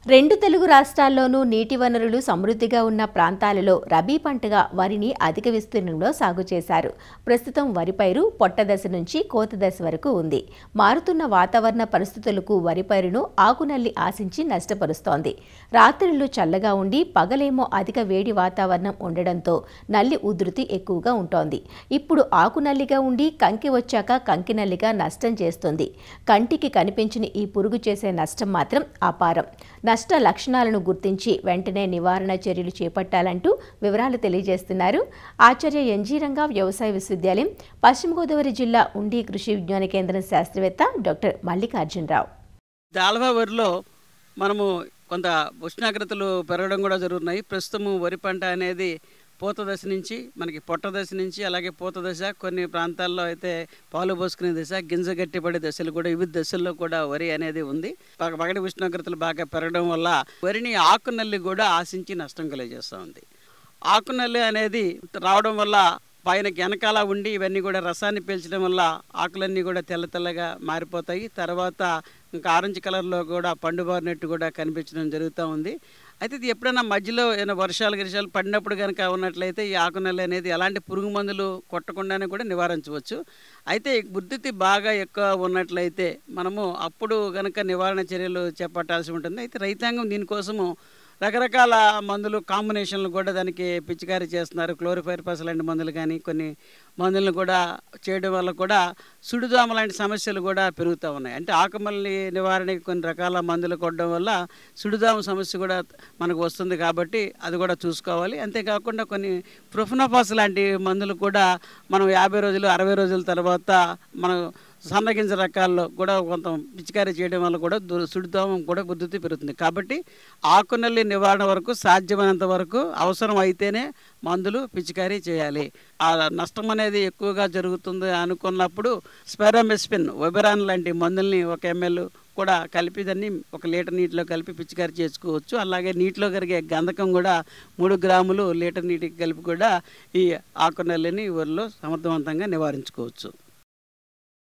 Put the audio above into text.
రెండు తెలుగు రాష్ట్రాల్లోనూ నీటి వనరులు సమృద్ధిగా ఉన్న ప్రాంతాలలో రబీ పంటగా వరిని అధిక విస్తీర్ణంలో సాగు చేశారు. ప్రస్తుతం వరి పైరు పొట్ట దశ నుంచి కోత దశ వరకు ఉంది. మారుతున్న వాతావరణ పరిస్థితులకు వరి పైరును ఆకునల్లి ఆశించి నష్టపరుస్తోంది. రాత్రులు చల్లగా ఉండి పగలేమో అధిక వేడి వాతావరణం ఉండడంతో నల్లి ఉధృతి ఎక్కువగా ఉంటోంది. ఇప్పుడు ఆకునల్లిగా ఉండి కంకి వచ్చాక కంకి నల్లిగా నష్టం చేస్తుంది. కంటికి కనిపించిన ఈ పురుగు చేసే నష్టం మాత్రం అపారం. నష్ట లక్షణాలను గుర్తించి వెంటనే నివారణ చర్యలు చేపట్టాలంటూ వివరాలు తెలియజేస్తున్నారు ఆచార్య ఎన్జీ రంగా వ్యవసాయ విశ్వవిద్యాలయం పశ్చిమ గోదావరి జిల్లా ఉండి కృషి విజ్ఞాన కేంద్రం శాస్త్రవేత్త డాక్టర్ మల్లికార్జునరావు. దాల్వా వరిలో మనము కొంత ఉష్ణోగ్రతలు పెరగడం కూడా జరుగుతున్నాయి. ప్రస్తుతము వరి పంట అనేది పూత దశ నుంచి మనకి పొట్ట దశ నుంచి అలాగే పూత దశ, కొన్ని ప్రాంతాల్లో అయితే పాలు పోసుకునే దశ, గింజ గట్టిపడే దశలు కూడా వివిధ దశల్లో కూడా వరి అనేది ఉంది. పగటి ఉష్ణోగ్రతలు బాగా పెరగడం వల్ల వరిని ఆకునల్లి కూడా ఆశించి నష్టం కలిగజేస్తూ ఉంది. ఆకునల్లి అనేది రావడం వల్ల పైన వెనకాల ఉండి ఇవన్నీ కూడా రసాన్ని పీల్చడం వల్ల ఆకులన్నీ కూడా తెల్ల తెల్లగా మారిపోతాయి. తర్వాత ఇంకా ఆరెంజ్ కలర్లో కూడా పండుబారినట్టు కూడా కనిపించడం జరుగుతూ ఉంది. అయితే ఇది ఎప్పుడైనా మధ్యలో ఏమైనా వర్షాలు పడినప్పుడు కనుక ఉన్నట్లయితే ఈ ఆకునల్లి అనేది ఎలాంటి పురుగు మందులు కొట్టకుండానే కూడా నివారించవచ్చు. అయితే ఉధృతి బాగా ఎక్కువ ఉన్నట్లయితే మనము అప్పుడు కనుక నివారణ చర్యలు చేపట్టాల్సి ఉంటుంది. అయితే రైతాంగం దీనికోసము రకరకాల మందులు కాంబినేషన్లు కూడా దానికి పిచికారీ చేస్తున్నారు. క్లోరిఫైర్పస్ లాంటి మందులు కానీ కొన్ని మందులను కూడా చేయడం వల్ల కూడా సుడిదోమ లాంటి సమస్యలు కూడా పెరుగుతూ ఉన్నాయి. అంటే ఆకుమల్లి నివారణకి కొన్ని రకాల మందులు కొట్టడం వల్ల సుడిదోమ సమస్య కూడా మనకు వస్తుంది కాబట్టి అది కూడా చూసుకోవాలి. అంతేకాకుండా కొన్ని ప్రొఫెనోఫాస్ లాంటి మందులు కూడా మనం 50 రోజులు 60 రోజుల తర్వాత మనం సన్నగింజ రకాల్లో కూడా కొంత పిచికారీ చేయడం వల్ల కూడా సుడిదోమ కూడా ఉధృతి పెరుగుతుంది. కాబట్టి ఆకునల్లి నివారణ వరకు సాధ్యమైనంత వరకు అవసరం అయితేనే మందులు పిచికారీ చేయాలి. ఆ నష్టం అనేది ఎక్కువగా జరుగుతుంది అనుకున్నప్పుడు స్పైరోమెస్పిన్, ఒబెరాన్ లాంటి మందుల్ని 1 ml కూడా కలిపి దాన్ని 1 లీటర్ నీటిలో కలిపి పిచికారీ చేసుకోవచ్చు. అలాగే నీటిలో కరిగే గంధకం కూడా 3 గ్రాములు లీటర్ నీటికి కలిపి కూడా ఈ ఆకునల్లిని వరిలో సమర్థవంతంగా నివారించుకోవచ్చు.